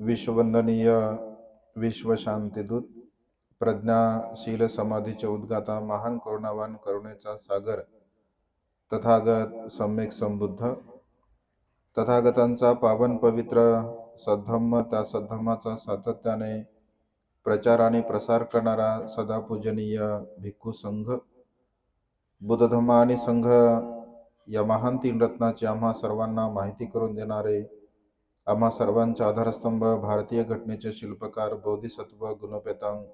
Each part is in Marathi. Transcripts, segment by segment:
विश्ववंदनीय विश्वशांतीदूत प्रज्ञाशील समाधीचे उद्गाता महान करुणावान करुणेचा सागर तथागत सम्यक संबुद्ध तथागतांचा पावन पवित्र सद्धम्म त्या सद्धम्माचा सातत्याने प्रचार आणि प्रसार करणारा सदा पूजनीय भिक्खू संघ बुद्धधम्म आणि संघ या महान तीन रत्नाची आम्हा सर्वांना माहिती करून देणारे आम्हा सर्वांचा आधारस्तंभ भारतीय घटनेचे शिल्पकार बोधिसत्व गुणपेतांग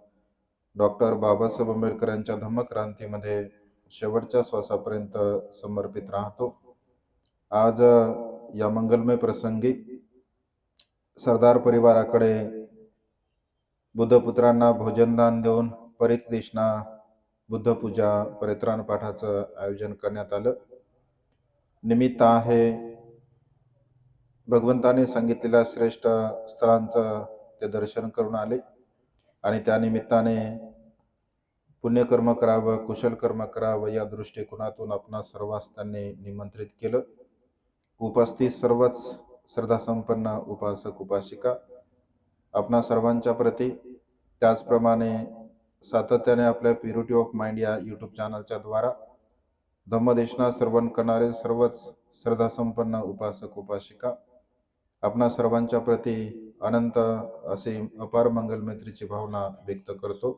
डॉक्टर बाबासाहेब आंबेडकर यांच्या धम्मक्रांतीमध्ये शेवटच्या श्वासापर्यंत समर्पित राहतो। आज या मंगलमय प्रसंगी सरदार परिवाराकडे बुद्धपुत्रांना भोजनदान देऊन परितदेशना बुद्धपूजा परित्राण पाठाचं आयोजन करण्यात आलं। निमित्त आहे भगवंताने सांगितलेल्या श्रेष्ठ स्थळांचं ते दर्शन करून आले आणि त्या निमित्ताने पुण्यकर्म करावं कुशल कर्म करावं या दृष्टिकोनातून आपणा सर्वांस त्यांनी निमंत्रित केलं। उपस्थित सर्वच श्रद्धासंपन्न उपासक उपासिका आपणा सर्वांच्या प्रती त्याचप्रमाणे सातत्याने आपल्या प्युरिटी ऑफ माइंड या यूट्यूब चॅनलच्या द्वारा धम्मदेशना श्रवण करणारे सर्वच श्रद्धासंपन्न उपासक उपासिका आपणा सर्वांच्या प्रती अनंत असे अपार मंगल मैत्रीची भावना व्यक्त करतो।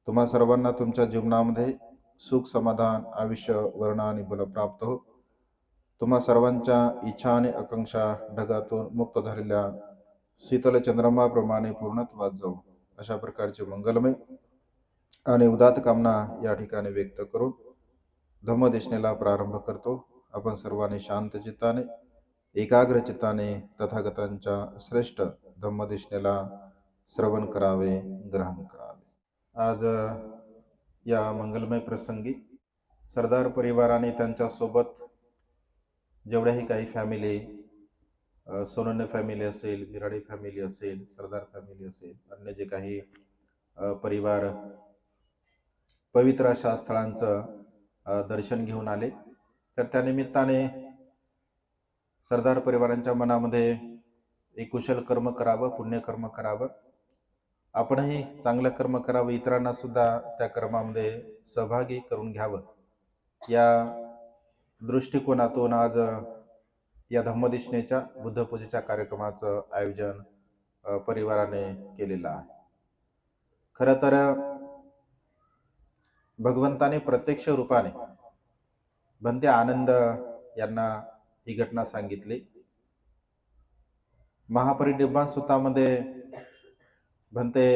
तुम्हा सर्वांना तुमच्या जीवनामध्ये सुख समाधान आयुष्य वर्ण आणि बल प्राप्त हो। तुम्हा सर्वांच्या इच्छा आणि आकांक्षा ढगातून मुक्त झालेल्या शीतल चंद्रमाप्रमाणे पूर्णत्वात जाऊ अशा प्रकारचे मंगलमय आणि उदात्त कामना या ठिकाणी व्यक्त करून धम्मदेशनेला प्रारंभ करतो। आपण सर्वांनी शांत चित्ताने एकाग्र चित्ताने तथागतांच्या श्रेष्ठ धम्मदेशनेला श्रवण करावे ग्रहण करावे। आज या मंगलमय प्रसंगी सरदार परिवाराने त्यांच्या सोबत जेवढ्याही काही फॅमिली सोनोने फॅमिली असेल बिराडी फॅमिली असेल सरदार फॅमिली असेल अन्य जे काही परिवार पवित्र अशा स्थळांचं दर्शन घेऊन आले तर त्या निमित्ताने सरदार परिवारांच्या मनामध्ये एक कुशल कर्म करावं पुण्यकर्म करावं आपणही चांगलं कर्म करावं इतरांना सुद्धा त्या कर्मामध्ये सहभागी करून घ्यावं या दृष्टिकोनातून आज या धम्मदेशनेच्या बुद्धपूजेच्या कार्यक्रमाचं आयोजन परिवाराने केलेलं आहे। खरं तर भगवंताने प्रत्यक्ष रूपाने भंते आनंद यांना ही घटना सांगितली। महापरिनिर्वाण सूत्रामध्ये भंते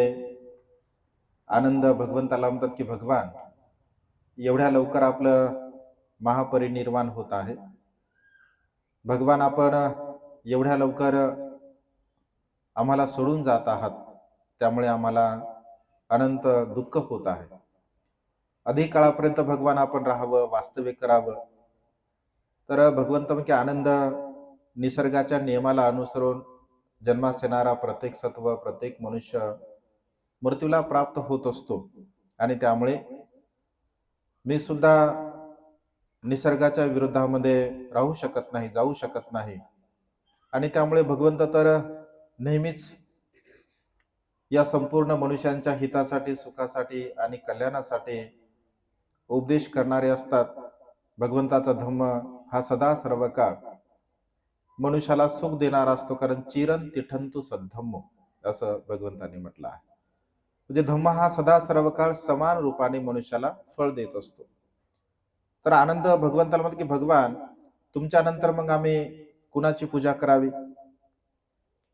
आनंद भगवंताला म्हणतात की भगवान एवढ्या लवकर आपलं महापरिनिर्वाण होत आहे, भगवान आपण एवढ्या लवकर आम्हाला सोडून जात आहात, त्यामुळे आम्हाला अनंत दुःख होत आहे। अधिक काळापर्यंत भगवान आपण राहावं वास्तविक करावं तर भगवंत म्हणजे आनंद निसर्गाच्या नियमाला अनुसरून जन्मास येणारा प्रत्येक सत्व प्रत्येक मनुष्य मृत्यूला प्राप्त होत असतो आणि त्यामुळे मी सुद्धा निसर्गाच्या विरोधामध्ये राहू शकत नाही जाऊ शकत नाही आणि त्यामुळे भगवंत तर नेहमीच या संपूर्ण मनुष्यांच्या हितासाठी सुखासाठी आणि कल्याणासाठी उपदेश करणारे असतात। भगवंताचा धम्म हा सदा सर्व काळ मनुष्याला सुख देणारा असतो कारण चिरन तिठंतु सद्धम्म असं भगवंतांनी म्हटलं आहे। म्हणजे धम्म हा सदा सर्व काळ समान रूपाने मनुष्याला फळ देत असतो। तर आनंद भगवंताला म्हणतो की भगवान तुमच्या नंतर मग आम्ही कुणाची पूजा करावी,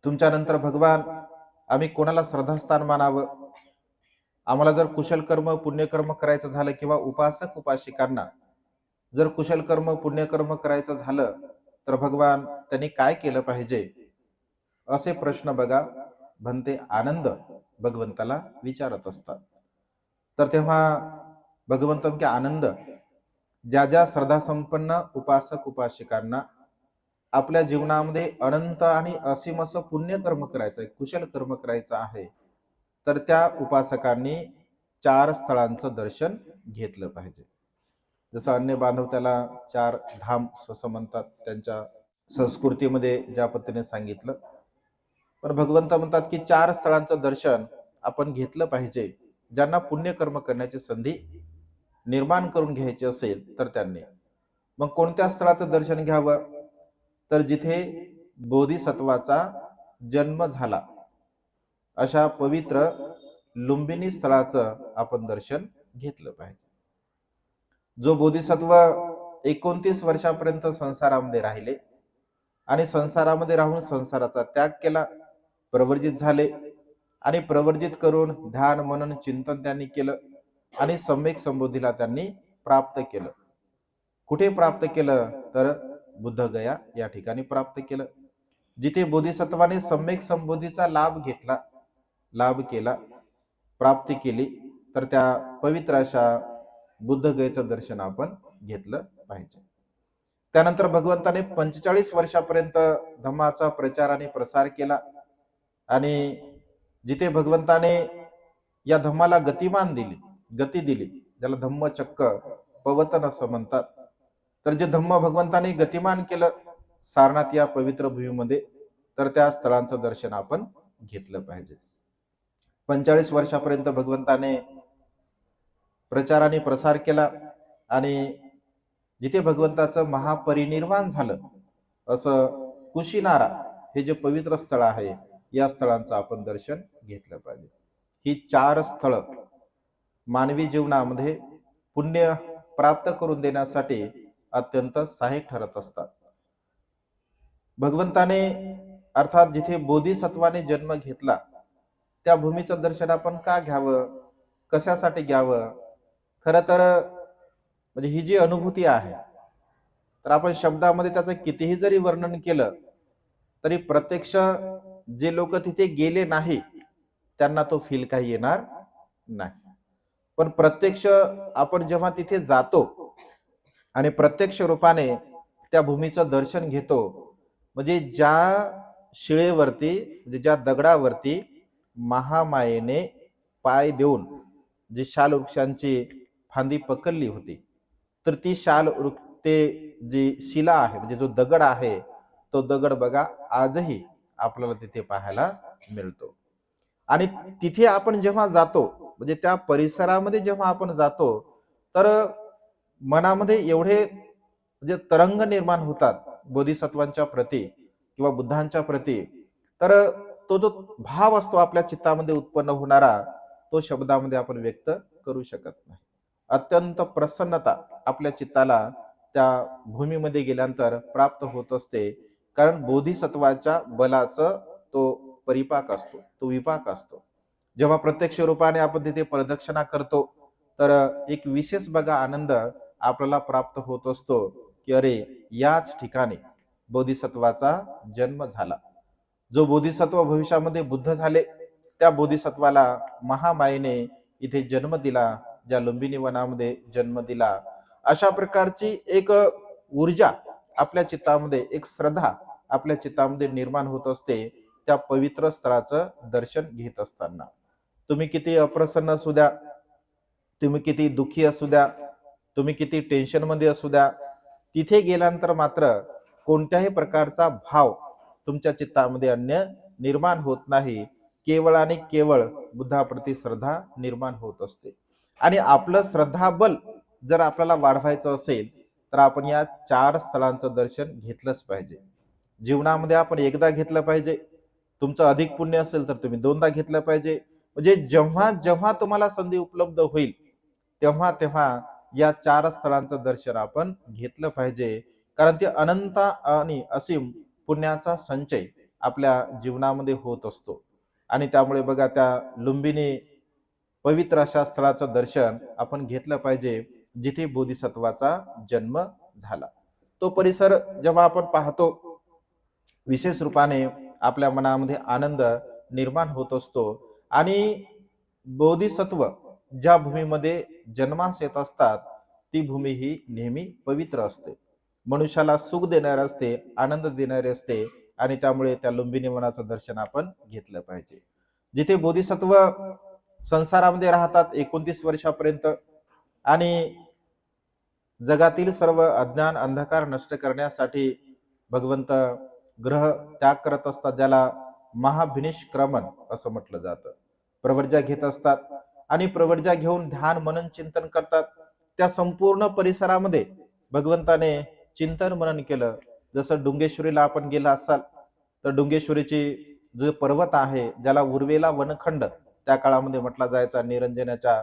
तुमच्या नंतर भगवान आम्ही कोणाला श्रद्धास्थान मानावं, आम्हाला जर कुशल कर्म पुण्यकर्म करायचं झालं किंवा उपासक उपासिकांना जर कुशल कर्म पुण्यकर्म करायचं झालं तर भगवान त्यांनी काय केलं पाहिजे असे प्रश्न बघा भंते आनंद भगवंताला विचारत असतात। तर तेव्हा भगवंत की आनंद ज्या ज्या श्रद्धासंपन्न उपासक उपासिकांना आपल्या जीवनामध्ये अनंत आणि असीम असं पुण्यकर्म करायचं आहे कुशल कर्म करायचं आहे तर त्या उपासकांनी 4 स्थळांचं दर्शन घेतलं पाहिजे। जसं अन्य बांधव त्याला 4 धाम असं म्हणतात त्यांच्या संस्कृतीमध्ये ज्या पद्धतीने सांगितलं, पण भगवंत म्हणतात की 4 स्थळांचं दर्शन आपण घेतलं पाहिजे. ज्यांना पुण्यकर्म करण्याची संधी निर्माण करून घ्यायची असेल तर त्यांनी. मग कोणत्या स्थळाचं दर्शन घ्यावं? तर जिथे बोधिसत्वाचा जन्म झाला अशा पवित्र लुंबिनी स्थळाचं आपण दर्शन घेतलं पाहिजे. जो बोधिसत्व 29 वर्षापर्यंत संसारामध्ये राहिले आणि संसारामध्ये राहून संसाराचा त्याग केला, प्रवर्जित झाले आणि प्रवर्जित करून ध्यान मनन चिंतन त्यांनी केलं आणि सम्यक संबोधीला त्यांनी प्राप्त केलं. कुठे प्राप्त केलं? तर बुद्धगया या ठिकाणी प्राप्त केलं. जिथे बोधिसत्वाने सम्यक संबोधीचा लाभ केला, प्राप्ती केली, तर त्या पवित्र अशा बुद्धगयेचं दर्शन आपण घेतलं पाहिजे. त्यानंतर भगवंताने 45 वर्षापर्यंत धम्माचा प्रचार आणि प्रसार केला आणि जिथे भगवंताने या धम्माला गती दिली, ज्याला धम्मचक्क पवतन असं म्हणतात, तर जे धम्म भगवंताने गतिमान केलं सारनाथ या पवित्र भूमीमध्ये, तर त्या स्थळांचं दर्शन आपण घेतलं पाहिजे. 45 वर्षापर्यंत भगवंताने प्रचार आणि प्रसार केला आणि जिथे भगवंताचं महापरिनिर्वाण झालं असं कुशीनारा हे जे पवित्र स्थळ आहे, या स्थळांचं आपण दर्शन घेतलं पाहिजे. ही 4 स्थळ मानवी जीवनामध्ये पुण्य प्राप्त करून देण्यासाठी अत्यंत सहाय्यक ठरत असतात. भगवंताने अर्थात जिथे बोधिसत्वाने जन्म घेतला त्या भूमीचं दर्शन आपण का घ्यावं, कशासाठी घ्यावं? खरं तर म्हणजे ही जी अनुभूती आहे, तर आपण शब्दामध्ये त्याचं कितीही जरी वर्णन केलं तरी प्रत्यक्ष जे लोक तिथे गेले नाही त्यांना तो फील काही येणार नाही. पण प्रत्यक्ष आपण जेव्हा तिथे जातो आणि प्रत्यक्ष रूपाने त्या भूमीचं दर्शन घेतो, म्हणजे ज्या शिळेवरती, म्हणजे ज्या दगडावरती महामायेने पाय देऊन जी शाल वृक्षांची फांदी पकडली होती, तर ती ते जी शिला आहे, म्हणजे जो दगड आहे, तो दगड बघा आजही आपल्याला तिथे पाहायला मिळतो. आणि तिथे आपण जेव्हा जातो, म्हणजे त्या परिसरामध्ये जेव्हा आपण जातो, तर मनामध्ये एवढे म्हणजे तरंग निर्माण होतात बोधिसत्वांच्या प्रती किंवा बुद्धांच्या प्रती, तर तो जो भाव असतो आपल्या चित्तामध्ये उत्पन्न होणारा, तो शब्दामध्ये आपण व्यक्त करू शकत नाही. अत्यंत प्रसन्नता आपल्या चित्ताला त्या भूमीमध्ये गेल्यानंतर प्राप्त होत असते, कारण बोधिसत्वाच्या बलाचं तो परिपाक असतो, तो विपाक असतो. जेव्हा प्रत्यक्ष रूपाने आपण तिथे प्रदक्षिणा करतो, तर एक विशेष बघा आनंद आपल्याला प्राप्त होत असतो की अरे, याच ठिकाणी बोधिसत्वाचा जन्म झाला. जो बोधिसत्व भविष्यामध्ये बुद्ध झाले, त्या बोधिसत्वाला महामायेने इथे जन्म दिला, ज्या लुंबिनी वनामध्ये जन्म दिला. अशा प्रकारची एक ऊर्जा आपल्या चित्तामध्ये, एक श्रद्धा आपल्या चित्तामध्ये निर्माण होत असते त्या पवित्र स्थळाचं दर्शन घेत असताना. तुम्ही किती अप्रसन्न असू द्या, तुम्ही किती दुःखी असू द्या, तुम्ही किती टेन्शन मध्ये असू द्या, तिथे गेल्यानंतर मात्र कोणत्याही प्रकारचा भाव तुमच्या चित्तामध्ये अन्य निर्माण होत नाही. केवळ आणि केवळ बुद्धाप्रती श्रद्धा निर्माण होत असते. आणि आपलं श्रद्धाबल जर आपल्याला वाढवायचं असेल, तर आपण या 4 स्थळांचं दर्शन घेतलंच पाहिजे. जीवनामध्ये आपण एकदा घेतलं पाहिजे, तुमचं अधिक पुण्य असेल तर तुम्ही 2दा घेतलं पाहिजे. म्हणजे जेव्हा जेव्हा तुम्हाला संधी उपलब्ध होईल, तेव्हा तेव्हा या 4 स्थळांचं दर्शन आपण घेतलं पाहिजे. कारण ते अनंत आणि असीम पुण्याचा संचय आपल्या जीवनामध्ये होत असतो. आणि त्यामुळे बघा, त्या लुंबिनी पवित्र अशा स्थळाचं दर्शन आपण घेतलं पाहिजे जिथे बोधिसत्वाचा जन्म झाला. तो परिसर जेव्हा आपण पाहतो, विशेष रूपाने आपल्या मनामध्ये आनंद निर्माण होत असतो. आणि बोधिसत्व ज्या भूमीमध्ये जन्मास येत असतात, ती भूमी ही नेहमी पवित्र असते, मनुष्याला सुख देणारी असते, आनंद देणारी असते. आणि त्यामुळे त्या लुंबिनी वनाचं दर्शन आपण घेतलं पाहिजे. जिथे बोधिसत्व संसारामध्ये राहतात 29 वर्षापर्यंत आणि जगातील सर्व अज्ञान अंधकार नष्ट करण्यासाठी भगवंत ग्रह त्याग करत असतात, ज्याला महाभिनिष्क्रमण असं म्हटलं जातं. प्रवर्जा घेत असतात आणि प्रवर्जा घेऊन ध्यान मनन चिंतन करतात. त्या संपूर्ण परिसरामध्ये भगवंताने चिंतन मनन केलं. जसं डुंगेश्वरीला आपण गेला असाल तर डुंगेश्वरीची जो पर्वत आहे ज्याला उर्वेला वनखंड त्या काळामध्ये म्हटला जायचा, निरंजनाच्या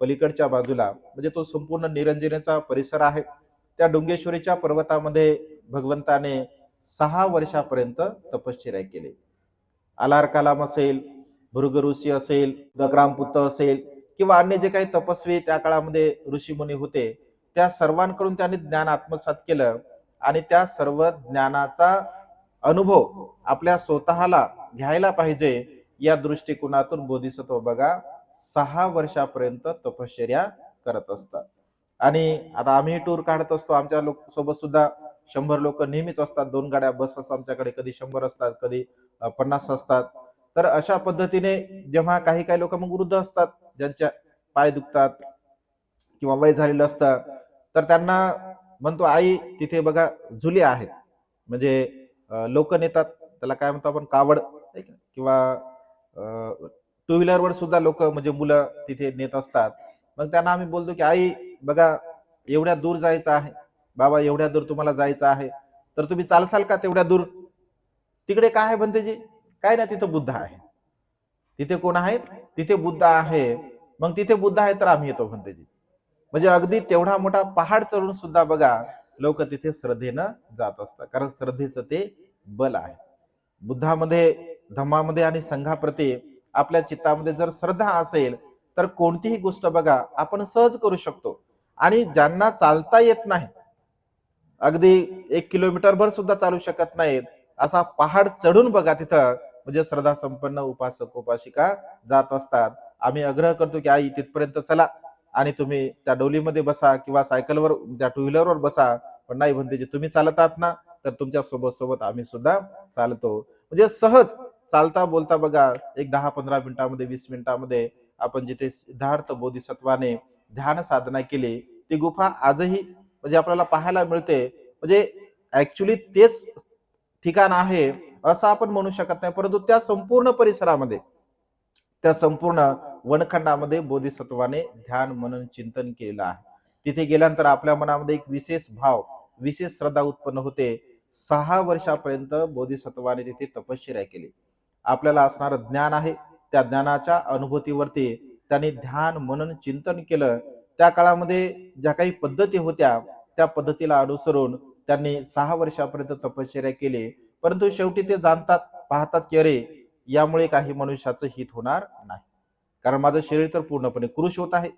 पलीकडच्या बाजूला, म्हणजे तो संपूर्ण निरंजनाचा परिसर आहे. त्या डुंगेश्वरीच्या पर्वतामध्ये भगवंताने 6 वर्षापर्यंत तपश्चर्या केली. आलार कलाम असेल, भृग ऋषी असेल, दग्रामपुत्र असेल किंवा अन्य जे काही तपस्वी त्या काळामध्ये ऋषीमुनी होते, त्या सर्वांकडून त्यांनी ज्ञान आत्मसात केलं आणि त्या सर्व ज्ञानाचा अनुभव आपल्या स्वतःला घ्यायला पाहिजे या दृष्टिकोनातून बोधिसत्व बघा 6 वर्षापर्यंत तपश्चर्या करत असतात. आणि आता आम्ही टूर काढत असतो, आमच्या लोक सोबत सुद्धा 100 लोक नेहमीच असतात. 2 गाड्या बस असतात आमच्याकडे, कधी 100 असतात, कधी 50 असतात. तर अशा पद्धतीने जेव्हा काही काही लोक मग वृद्ध असतात, ज्यांच्या पाय दुखतात किंवा वय झालेलं असतं, तर त्यांना म्हणतो आई तिथे बघा झुले आहेत, म्हणजे लोक नेतात, त्याला काय म्हणतो आपण कावड किंवा टू व्हीलरवर सुद्धा लोक म्हणजे मुलं तिथे नेत असतात. मग त्यांना आम्ही बोलतो की आई बघा एवढ्या दूर जायचं आहे, बाबा एवढ्या दूर तुम्हाला जायचं आहे, तर तुम्ही चालसाल का तेवढ्या दूर? तिकडे काय आहे भंतेजी? काय ना, तिथं बुद्ध आहे. तिथे कोण आहेत? तिथे बुद्ध आहे. मग तिथे बुद्ध आहे तर आम्ही येतो भंतेजी. म्हणजे अगदी तेवढा मोठा पहाड चढून सुद्धा बघा लोक तिथे श्रद्धेनं जात असतात, कारण श्रद्धेचं ते बल आहे. बुद्धामध्ये, धम्मामध्ये आणि संघाप्रती आपल्या चित्तामध्ये जर श्रद्धा असेल तर कोणतीही गोष्ट बघा आपण सहज करू शकतो. आणि ज्यांना चालता येत नाही, अगदी 1 किलोमीटर भर सुद्धा चालू शकत नाहीत, असा पहाड चढून बघा तिथं म्हणजे श्रद्धा संपन्न उपासक उपासिका जात असतात. आम्ही आग्रह करतो की आई तिथपर्यंत चला आणि तुम्ही त्या डोलीमध्ये बसा किंवा सायकलवर, त्या टू व्हीलरवर बसा. पण नाही म्हणते, तुम्ही चालत आहात ना, तर तुमच्या सोबत सोबत आम्ही सुद्धा चालतो. म्हणजे सहज चालता बोलता बघा एक 10-15 मिनिटामध्ये, 20 मिनिटामध्ये आपण जिथे सिद्धार्थ बोधिसत्वाने ध्यान साधना केली ती गुफा आजही म्हणजे आपल्याला पाहायला मिळते. म्हणजे ऍक्च्युली तेच ठिकाण आहे असं आपण म्हणू शकत नाही, परंतु त्या संपूर्ण परिसरामध्ये, त्या संपूर्ण वनखंडामध्ये बोधिसत्वाने ध्यान मनन चिंतन केलेलं आहे. तिथे गेल्यानंतर आपल्या मनामध्ये एक विशेष भाव, विशेष श्रद्धा उत्पन्न होते. 6 वर्षापर्यंत बोधिसत्वाने तिथे तपश्चर्या केली. आपल्याला असणारं ज्ञान आहे त्या ज्ञानाच्या अनुभूतीवरती त्यांनी ध्यान मनन चिंतन केलं. त्या काळामध्ये ज्या काही पद्धती होत्या त्या पद्धतीला अनुसरून त्यांनी 6 वर्षापर्यंत तपश्चर्या केली. परंतु शेवटी ते जाणतात, पाहतात की अरे यामुळे काही मनुष्याचं हित होणार नाही, कारण माझं शरीर तर पूर्णपणे कृश होत आहे.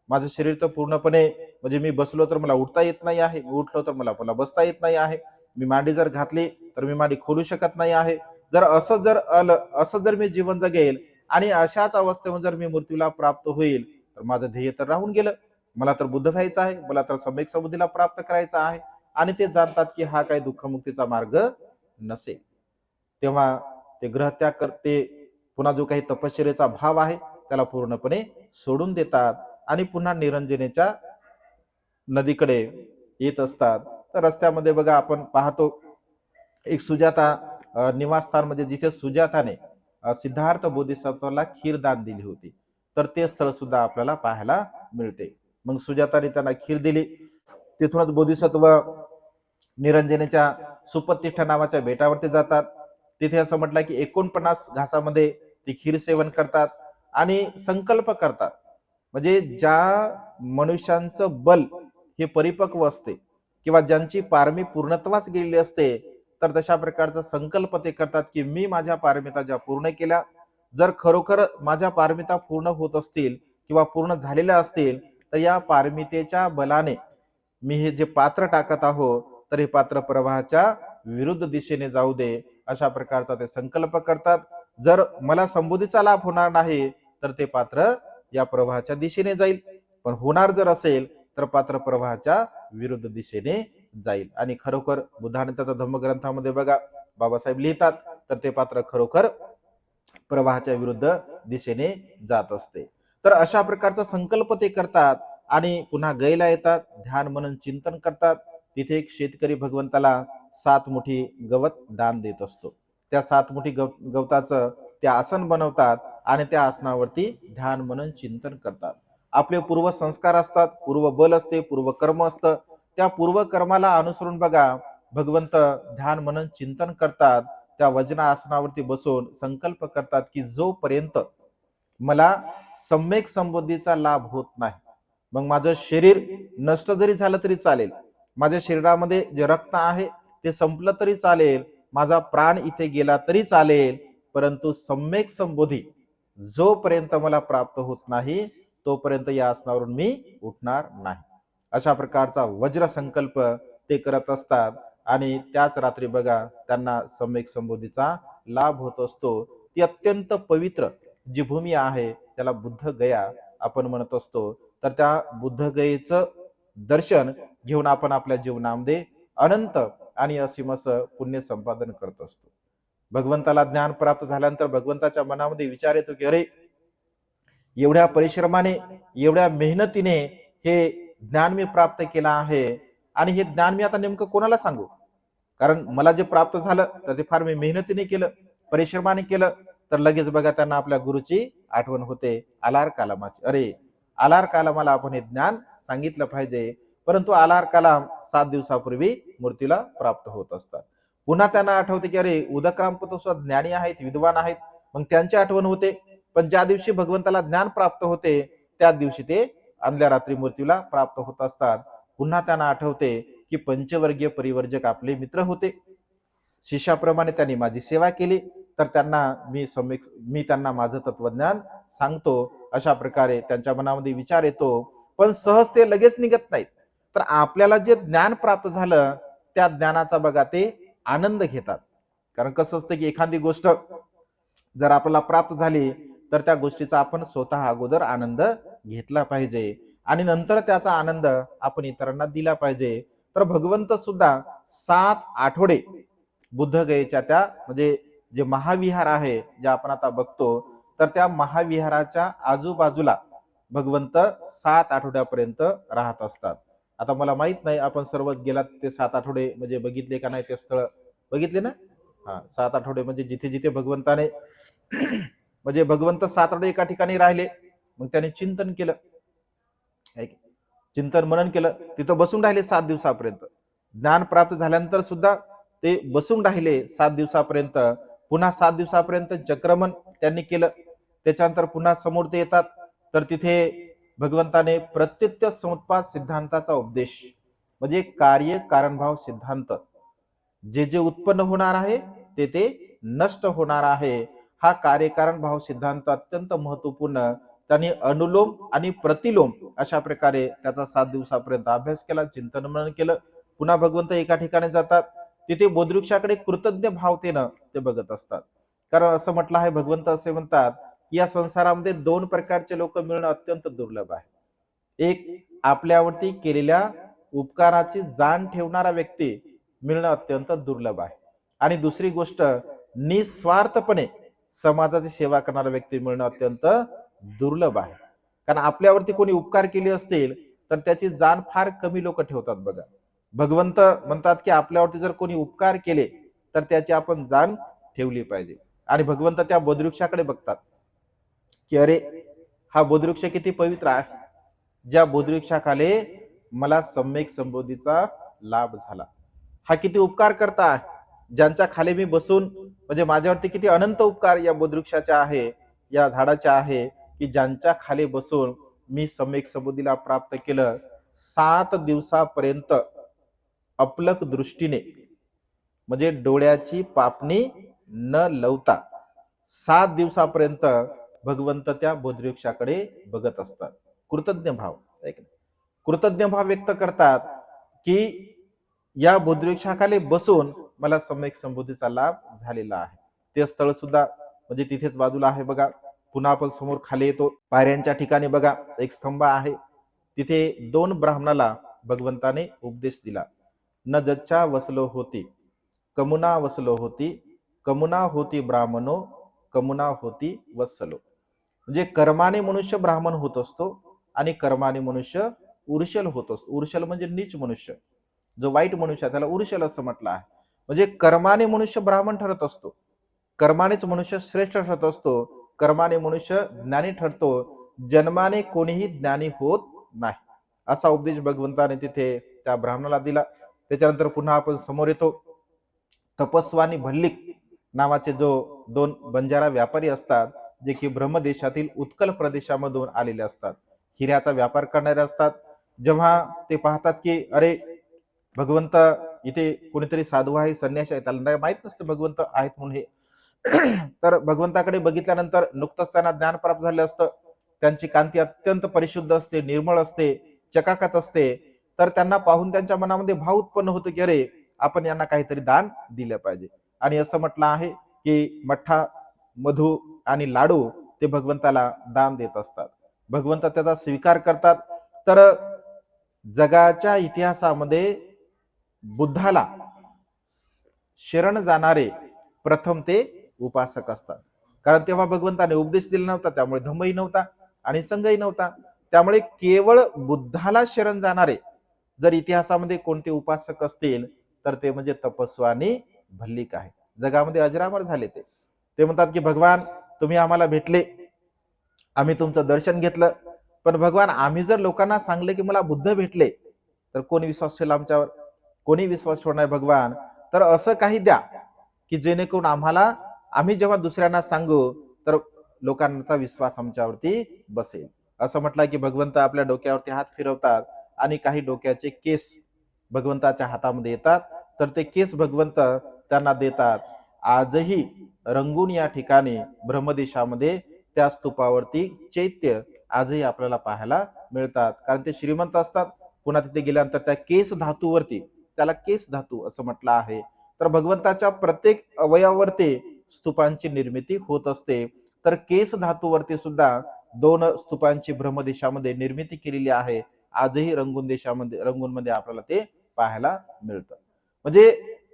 माझं शरीर तर पूर्णपणे म्हणजे मी बसलो तर मला उठता येत नाही आहे, मी उठलो तर मला पुन्हा बसता येत नाही आहे, मी मांडी जर घातली तर मी मांडी खोलू शकत नाही आहे. जर असं जर मी जीवन जगेल आणि अशाच अवस्थेमध्ये जर मी मृत्यूला प्राप्त होईल तर माझं ध्येय तर राहून गेलं. मला तर बुद्ध व्हायचं आहे, मला तर सम्यक समृद्धीला प्राप्त करायचं आहे. आणि ते जाणतात की हा काही दुःखमुक्तीचा मार्ग नसेल. तेव्हा ते ग्रहत्याग करते, पुन्हा जो काही तपश्चर्याचा भाव आहे त्याला पूर्णपणे सोडून देतात आणि पुन्हा निरंजनेच्या नदीकडे येत असतात. तर रस्त्यामध्ये बघा आपण पाहतो एक सुजाता निवासस्थान, म्हणजे जिथे सुजाताने सिद्धार्थ बोधिसत्वाला खीरदान दिली होती, तर ते स्थळ सुद्धा आपल्याला पाहायला मिळते. मग सुजाताने त्यांना खीर दिली. तिथूनच बोधिसत्व निरंजनेच्या सुपतिष्ठ नावाच्या बेटावरती जातात. तिथे असं म्हटलं की 49 घासामध्ये ती खीर सेवन करतात आणि संकल्प करतात. म्हणजे ज्या मनुष्यांचं बल हे परिपक्व असते किंवा ज्यांची पारमी पूर्णत्वास गेलेली असते, तर तशा प्रकारचा संकल्प ते करतात की मी माझ्या पारमिता ज्या पूर्ण केल्या, जर खरोखर माझ्या पारमिता पूर्ण होत असतील किंवा पूर्ण झालेल्या असतील तर या पारमितेच्या बलाने मी हे जे पात्र टाकत आहो तर हे पात्र प्रवाहाच्या विरुद्ध दिशेने जाऊ दे, अशा प्रकारचा ते संकल्प करतात. जर मला संबोधीचा लाभ होणार नाही तर ते पात्र या प्रवाहाच्या दिशेने जाईल, पण होणार जर असेल तर पात्र प्रवाहाच्या विरुद्ध दिशेने जाईल. आणि खरोखर बुद्धाने त्याचा धम्मग्रंथामध्ये बघा बाबासाहेब लिहितात, तर ते पात्र खरोखर प्रवाहाच्या विरुद्ध दिशेने जात असते. तर अशा प्रकारचा संकल्प ते करतात आणि पुन्हा गैला येतात, ध्यान मनन चिंतन करतात. तिथे एक शेतकरी भगवंताला 7 मुठी गवत दान देत असतो त्या 7 मुठी गवताचं ते आसन बनवतात आणि त्या आसनावरती ध्यान मनन चिंतन करतात. आपले पूर्व संस्कार असतात, पूर्व बल असते, पूर्व कर्म असतं. त्या पूर्व कर्माला अनुसरून बघा भगवंत ध्यान मनन चिंतन करतात. त्या वज्रासनावरती बसून संकल्प करतात की जोपर्यंत मला सम्यक संबोधीचा लाभ होत नाही, मग माझं शरीर नष्ट जरी झालं तरी चालेल, माझ्या शरीरामध्ये जे रक्त आहे ते संपलं तरी चालेल, माझा प्राण इथे गेला तरी चालेल, परंतु सम्यक संबोधी जोपर्यंत मला प्राप्त होत नाही तोपर्यंत या आसनावरून मी उठणार नाही. अशा प्रकारचा वज्र संकल्प ते करत असतात आणि त्याच रात्री बघा त्यांना सम्यक संबोधीचा लाभ होत असतो. ती अत्यंत पवित्र जी भूमी आहे त्याला बुद्ध गया आपण म्हणत असतो. तर त्या बुद्ध गयेचं दर्शन घेऊन आपण आपल्या जीवनामध्ये अनंत आणि असीम असं पुण्य संपादन करत असतो. भगवंताला ज्ञान प्राप्त झाल्यानंतर भगवंताच्या मनामध्ये विचार येतो की अरे, एवढ्या परिश्रमाने एवढ्या मेहनतीने हे ज्ञान मी प्राप्त केलं आहे आणि हे ज्ञान मी आता नेमकं कोणाला सांगू, कारण मला जे प्राप्त झालं तर ते फार मी मेहनतीने केलं, परिश्रमाने केलं. तर लगेच बघा त्यांना आपल्या गुरुची आठवण होते, आलार कालामाची. अरे, आलार कालामाला आपण हे ज्ञान सांगितलं पाहिजे. परंतु आलार कालाम 7 दिवसापूर्वी मूर्तीला प्राप्त होत असतात. पुन्हा त्यांना आठवते की अरे, उदकरामपंत सुद्धा ज्ञानी आहेत, विद्वान आहेत, मग त्यांची आठवण होते. पण ज्या दिवशी भगवंताला ज्ञान प्राप्त होते त्याच दिवशी ते आदल्या रात्री मूर्तीला प्राप्त होत असतात. पुन्हा त्यांना आठवते की पंचवर्गीय परिवर्जक आपले मित्र होते, शिष्याप्रमाणे त्यांनी माझी सेवा केली, तर त्यांना मी त्यांना माझं तत्वज्ञान सांगतो. अशा प्रकारे त्यांच्या मनामध्ये विचार येतो, पण सहज ते लगेच निघत नाहीत. तर आपल्याला जे ज्ञान प्राप्त झालं त्या ज्ञानाचा बघा ते आनंद घेतात. कारण कसं असतं की एखादी गोष्ट जर आपल्याला प्राप्त झाली तर त्या गोष्टीचा आपण स्वतः अगोदर आनंद घेतला पाहिजे आणि नंतर त्याचा आनंद आपण इतरांना दिला पाहिजे. तर भगवंत सुद्धा 7 आठवडे बुद्धगयेच्या त्या म्हणजे जे महाविहार आहे जे आपण आता बघतो, तर त्या महाविहाराच्या आजूबाजूला भगवंत 7 आठवड्यापर्यंत राहत असतात. आता मला माहित नाही आपण सर्वच गेलात ते 7 आठवडे म्हणजे बघितले का नाही ते स्थळ बघितले ना. 7 आठवडे म्हणजे जिथे जिथे भगवंताने म्हणजे भगवंत 7 आठवडे एका ठिकाणी राहिले, मग त्याने चिंतन केलं, चिंतन मनन केलं, तिथं बसून राहिले 7 दिवसापर्यंत. ज्ञान प्राप्त झाल्यानंतर सुद्धा ते बसून राहिले 7 दिवसापर्यंत. पुन्हा 7 दिवसापर्यंत चक्रमन त्यांनी केलं. त्याच्यानंतर पुन्हा समोर ते येतात, तर तिथे भगवंताने प्रत्यत्य समुत्पाद सिद्धांताचा उपदेश म्हणजे कार्य कारणभाव सिद्धांत, जे जे उत्पन्न होणार आहे ते ते नष्ट होणार आहे, हा कार्यकारण भाव सिद्धांत अत्यंत महत्वपूर्ण त्यांनी अनुलोम आणि प्रतिलोम अशा प्रकारे त्याचा 7 दिवसापर्यंत अभ्यास केला, चिंतन मनन केलं. पुन्हा भगवंत एका ठिकाणी जातात, तिथे बोधवृक्षाकडे कृतज्ञ भावतेनं ते बघत असतात. कारण असं म्हटलं आहे, भगवंत असे म्हणतात की या संसारामध्ये 2 प्रकारचे लोक मिळणं अत्यंत दुर्लभ आहे. एक, आपल्यावरती केलेल्या उपकाराची जाण ठेवणारा व्यक्ती मिळणं अत्यंत दुर्लभ आहे, आणि दुसरी गोष्ट निस्वार्थपणे समाजाची सेवा करणारा व्यक्ती मिळणं अत्यंत दुर्लभ आहे. कारण आपल्यावरती कोणी उपकार केले असतील तर त्याची जाण फार कमी लोक ठेवतात बघा. भगवंत म्हणतात की आपल्यावरती जर कोणी उपकार केले तर त्याची आपण जाण ठेवली पाहिजे. आणि भगवंत त्या बोधवृक्षाकडे बघतात की अरे, हा बोधवृक्ष किती पवित्र आहे, ज्या बोधवृक्षाखाली मला सम्यक संबोधीचा लाभ झाला, हा किती उपकार करता, ज्यांच्या खाली मी बसून म्हणजे माझ्यावरती किती अनंत उपकार या बोधवृक्षाच्या आहे, या झाडाच्या आहे, की ज्यांच्या खाली बसून मी सम्यक संबोधीला प्राप्त केलं. 7 दिवसापर्यंत अपलक दृष्टीने म्हणजे डोळ्याची पापणी न लवता 7 दिवसापर्यंत भगवंत त्या बोधवृक्षाकडे बघत असतात. कृतज्ञ भाव, कृतज्ञ भाव व्यक्त करतात की या बोधवृक्षाखाली बसून मला सम्यक संबोधीचा लाभ झालेला आहे. ते स्थळ सुद्धा म्हणजे तिथेच बाजूला आहे बघा. पुन्हा आपण समोर खाली येतो, पायऱ्यांच्या ठिकाणी बघा एक स्तंभ आहे, तिथे 2 ब्राह्मणाला भगवंताने उपदेश दिला. न जच्चा वसलो होती कमुना वसलो होती, कमुना होती ब्राह्मणो कमुना होती वत्सलो. म्हणजे कर्माने मनुष्य ब्राह्मण होत असतो आणि कर्माने मनुष्य उर्शल होत असतो. उर्शल म्हणजे नीच मनुष्य, जो वाईट मनुष्य त्याला उर्शल असं म्हटलं आहे. म्हणजे कर्माने मनुष्य ब्राह्मण ठरत असतो कर्मानेच मनुष्य श्रेष्ठ ठरत असतो, कर्माने मनुष्य ज्ञानी ठरतो, जन्माने कोणीही ज्ञानी होत नाही. असा उपदेश भगवंताने तिथे त्या ब्राह्मणाला दिला. त्याच्यानंतर पुन्हा आपण समोर येतो. तपस्वानी भल्लिक नावाचे जो दोन बंजारा व्यापारी असतात, जे की ब्रह्मदेशातील उत्कल प्रदेशामधून आलेले असतात, हिऱ्याचा व्यापार करणारे असतात. जेव्हा ते पाहतात की अरे भगवंत इथे कोणीतरी साधू आहे, संन्यासी आहे, त्याला माहित नसतं भगवंत आहेत म्हणून हे. तर भगवंताकडे बघितल्यानंतर नुकतंच त्यांना ज्ञान प्राप्त झालं असतं. त्यांची कांती अत्यंत परिशुद्ध असते, निर्मळ असते, चकाकत असते. तर त्यांना पाहून त्यांच्या मनामध्ये भाव उत्पन्न होतो की अरे आपण यांना काहीतरी दान दिलं पाहिजे. आणि असं म्हटलं आहे की मठ्ठा, मधू आणि लाडू ते भगवंताला दान देत असतात. भगवंत त्याचा स्वीकार करतात. तर जगाच्या इतिहासामध्ये बुद्धाला शरण जाणारे प्रथम ते उपासक असतात. कारण तेव्हा भगवंताने उपदेश दिला नव्हता, त्यामुळे धम्मही नव्हता आणि संघही नव्हता. त्यामुळे केवळ बुद्धाला शरण जाणारे जर इतिहासामध्ये कोणते उपासक असतील तर ते म्हणजे तपस्वानी भल्लिक आहे. जगामध्ये अजरामर झाले ते. ते म्हणतात की भगवान तुम्ही आम्हाला भेटले, आम्ही तुमचं दर्शन घेतलं, पण भगवान आम्ही जर लोकांना सांगले की मला बुद्ध भेटले तर कोणी विश्वास ठेवला आमच्यावर? कोणी विश्वास ठेवणार भगवान? तर असं काही द्या की जेणेकरून आम्हाला, आम्ही जेव्हा दुसऱ्यांना सांगू तर लोकांचा विश्वास आमच्यावरती बसेल. असं म्हटलं की भगवंत आपल्या डोक्यावरती हात फिरवतात आणि काही डोक्याचे केस भगवंताच्या हातामध्ये येतात. तर ते केस भगवंत त्यांना देतात. आजही रंगून या ठिकाणी ब्रह्मदेशामध्ये त्या स्तूपावरती चैत्य आजही आपल्याला पाहायला मिळतात. कारण ते श्रीमंत असतात. पुन्हा तिथे गेल्यानंतर त्या केस धातूवरती, त्याला केस धातू असं म्हटलं आहे. तर भगवंताच्या प्रत्येक अवयवावरती स्तूपांची निर्मिती होत असते. तर केस धातूवरती सुद्धा दोन स्तूपांची ब्रह्मदेशामध्ये निर्मिती केलेली आहे. आजही रंगून देशामध्ये, रंगून मध्ये आपल्याला ते पाहायला मिळतं. म्हणजे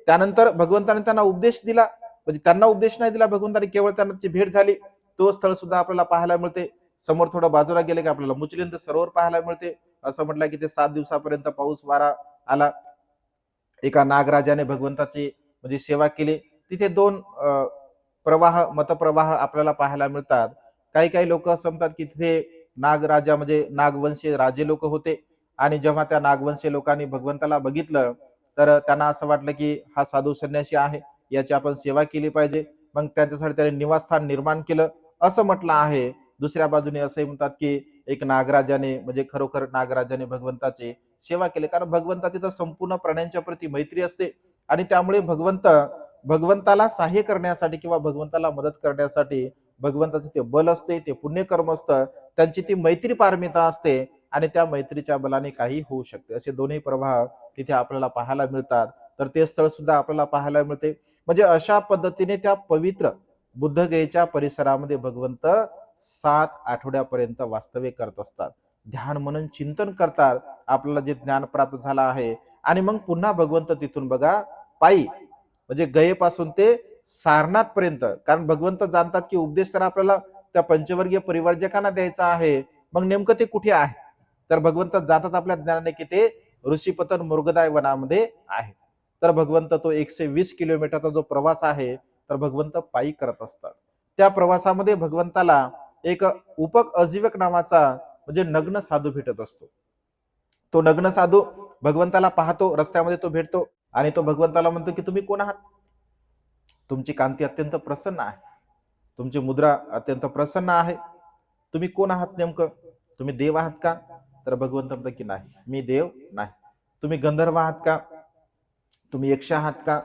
त्यानंतर भगवंताने त्यांना उपदेश दिला, म्हणजे त्यांना उपदेश नाही दिला भगवंताने, केवळ त्यांची भेट झाली. तो स्थळ सुद्धा आपल्याला पाहायला मिळते. समोर थोडं बाजूला गेले की आपल्याला मुचलिंद सरोवर पाहायला मिळते. असं म्हटलं की ते 7 दिवसापर्यंत पाऊस वारा आला. एका नागराजाने भगवंताची म्हणजे सेवा केली. तिथे दोन प्रवाह, मतप्रवाह आपल्याला पाहायला मिळतात. काही काही लोक असं म्हणतात की तिथे नागराजा म्हणजे नागवंशी राजे लोक होते, आणि जेव्हा त्या नागवंशी लोकांनी भगवंताला बघितलं तर त्यांना असं वाटलं की हा साधू संन्यासी आहे, याची आपण सेवा केली पाहिजे. मग त्यांच्यासाठी त्याने निवासस्थान निर्माण केलं असं म्हटलं आहे. दुसऱ्या बाजूने असंही म्हणतात की एक नागराजाने म्हणजे खरोखर नागराजाने भगवंताची सेवा केली, कारण भगवंताची तर संपूर्ण प्राण्यांच्या प्रती मैत्री असते. आणि त्यामुळे भगवंताला सहाय्य करण्यासाठी किंवा भगवंताला मदत करण्यासाठी भगवंताचं ते बल असते, ते पुण्यकर्म असतं, त्यांची ती मैत्री पारमिता असते, आणि त्या मैत्रीच्या बलाने काही होऊ शकते. असे दोन्ही प्रभाव तिथे आपल्याला पाहायला मिळतात. तर ते स्थळ सुद्धा आपल्याला पाहायला मिळते. म्हणजे अशा पद्धतीने त्या पवित्र बुद्धगयेच्या परिसरामध्ये भगवंत 7 आठवड्यापर्यंत वास्तव्य करत असतात. ध्यान म्हणून चिंतन करतात. आपल्याला जे ज्ञान प्राप्त झालं आहे, आणि मग पुन्हा भगवंत तिथून बघा पायी म्हणजे गयेपासून ते सारनाथ पर्यंत, कारण भगवंत जाणतात की उपदेश तर आपल्याला त्या पंचवर्गीय परिवर्जकांना द्यायचा आहे. मग नेमकं ते कुठे आहे? तर भगवंत जातात आपल्या ज्ञानाने की ते ऋषीपतन मृगदाय वनामध्ये आहे. तर भगवंत तो 120 किलोमीटरचा जो प्रवास आहे तर भगवंत पायी करत असतात. त्या प्रवासामध्ये भगवंताला एक उपक अजीवक नावाचा म्हणजे नग्न साधू भेटत असतो. तो नग्न साधू भगवंताला पाहतो, रस्त्यामध्ये तो भेटतो, आणि तो भगवंताला म्हणतो की तुम्ही कोण आहात? तुमची कांती अत्यंत प्रसन्न आहे, तुमची मुद्रा अत्यंत प्रसन्न आहे. तुम्ही कोण आहात नेमकं? तुम्ही देव आहात का? तर भगवंत म्हणतात की नाही, मी देव नाही. तुम्ही गंधर्व आहात का? तुम्ही यक्ष आहात का?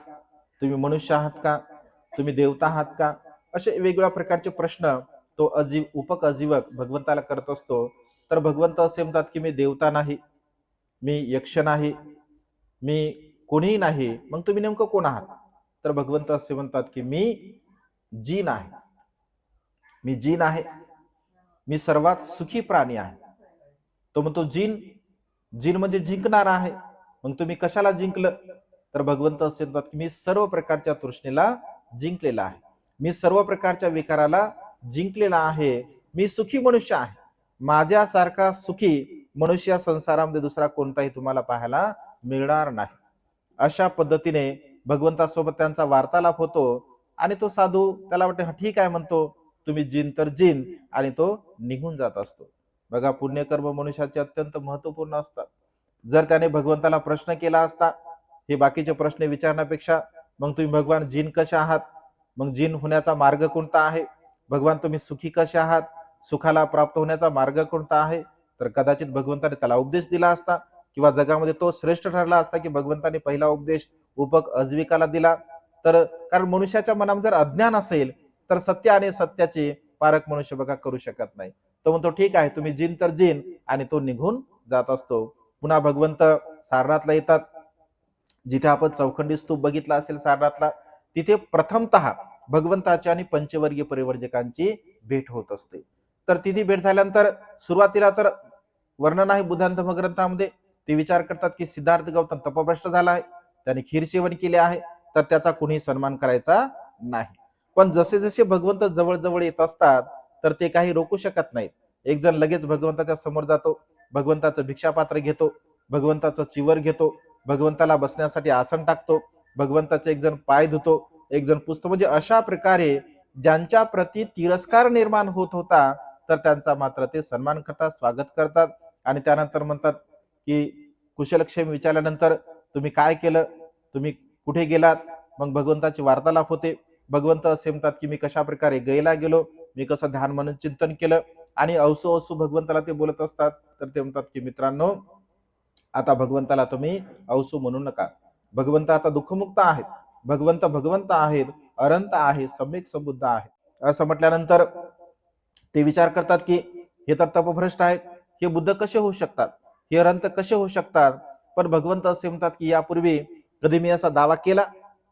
तुम्ही मनुष्य आहात का? तुम्ही देवता आहात का? असे वेगवेगळ्या प्रकारचे प्रश्न तो उपक अजीवक भगवंताला करत असतो. तर भगवंत असे म्हणतात की मी देवता नाही, मी यक्ष नाही, मी कोणीही नाही. मग तुम्ही नेमकं कोण आहात? तर भगवंत असे म्हणतात की मी जीन आहे, मी जीन आहे, मी सर्वात सुखी प्राणी आहे. तो म्हणतो जीन, जीन म्हणजे जिंकणारा आहे. मग तुम्ही कशाला जिंकलं? तर भगवंत असे म्हणतात की मी सर्व प्रकारच्या तृष्णेला जिंकलेला आहे, मी सर्व प्रकारच्या विकाराला जिंकलेला आहे, मी सुखी मनुष्य आहे. माझ्यासारखा सुखी मनुष्य संसारामध्ये दुसरा कोणताही तुम्हाला पाहायला मिळणार नाही. अशा पद्धतीने भगवंतासोबत त्यांचा वार्तालाप होतो. आणि तो साधू त्याला वाटतं "हा, ठीक आहे म्हणतो, तुम्ही जिन तर जिन", आणि तो निघून जात असतो. बघा, पुण्यकर्म मनुष्याचे अत्यंत महत्वपूर्ण असतात. जर त्याने भगवंताला प्रश्न केला असता, हे बाकीचे प्रश्न विचारण्यापेक्षा, मग तुम्ही भगवान जिन कसे आहात, मग जिन होण्याचा मार्ग कोणता आहे, भगवान तुम्ही सुखी कसे आहात, सुखाला प्राप्त होण्याचा मार्ग कोणता आहे, तर कदाचित भगवंताने त्याला उपदेश दिला असता, किंवा जगामध्ये तो श्रेष्ठ ठरला असता की भगवंताने पहिला उपदेश उपक अज्विकाला दिला. तर कारण मनुष्याच्या मनात जर अज्ञान असेल तर सत्य आणि सत्याचे पारक मनुष्य बघा करू शकत नाही. तो म्हणतो ठीक आहे, तुम्ही जिन तर जिन, आणि तो निघून जात असतो. पुन्हा भगवंत सारनाथला येतात. जिथे आपण चौखंडी स्तूप बघितला असेल सारनाथला, तिथे प्रथमतः भगवंताची आणि पंचवर्गीय परिवर्जकांची भेट होत असते. तर तिथे भेट झाल्यानंतर सुरुवातीला तर वर्णन आहे बुद्धांत धर्मग्रंथामध्ये, ते विचार करतात की सिद्धार्थ गौतम तपभ्रष्ट झाला आहे, त्याने खीर सेवन केले आहे, तर त्याचा कुणी सन्मान करायचा नाही. पण जसे जसे भगवंत जवळ जवळ येत असतात तर ते काही रोखू शकत नाहीत. एक जण लगेच भगवंताच्या समोर जातो, भगवंताचं भिक्षापात्र घेतो, भगवंताचं चिवर घेतो, भगवंताला बसण्यासाठी आसन टाकतो, भगवंताचे एक जण पाय धुतो, एक जण पुसतो. म्हणजे अशा प्रकारे ज्यांच्या प्रती तिरस्कार निर्माण होत होता, तर त्यांचा मात्र ते सन्मान करतात, स्वागत करतात. आणि त्यानंतर म्हणतात की कुशलक्षेम विचारल्यानंतर तुम्ही काय केलं, तुम्ही कुठे गेलात, मग भगवंताची वार्तालाप होते. भगवंत असे म्हणतात की मी कशा प्रकारे गयला गेलो, मी कसं ध्यान म्हणून चिंतन केलं, आणि औसो औसो भगवंताला ते बोलत असतात. तर ते म्हणतात की मित्रांनो, आता भगवंताला तुम्ही औसू म्हणू नका, भगवंत आता दुःखमुक्त आहेत, भगवंत भगवंत आहेत, अनंत आहे, सम्यक संबुद्ध आहे. असं म्हटल्यानंतर ते विचार करतात की हे तर तपभ्रष्ट आहेत, हे बुद्ध कसे होऊ शकतात, हे अनंत कसे होऊ शकतात. पण भगवंत असे म्हणतात की यापूर्वी कधी मी असा दावा केला,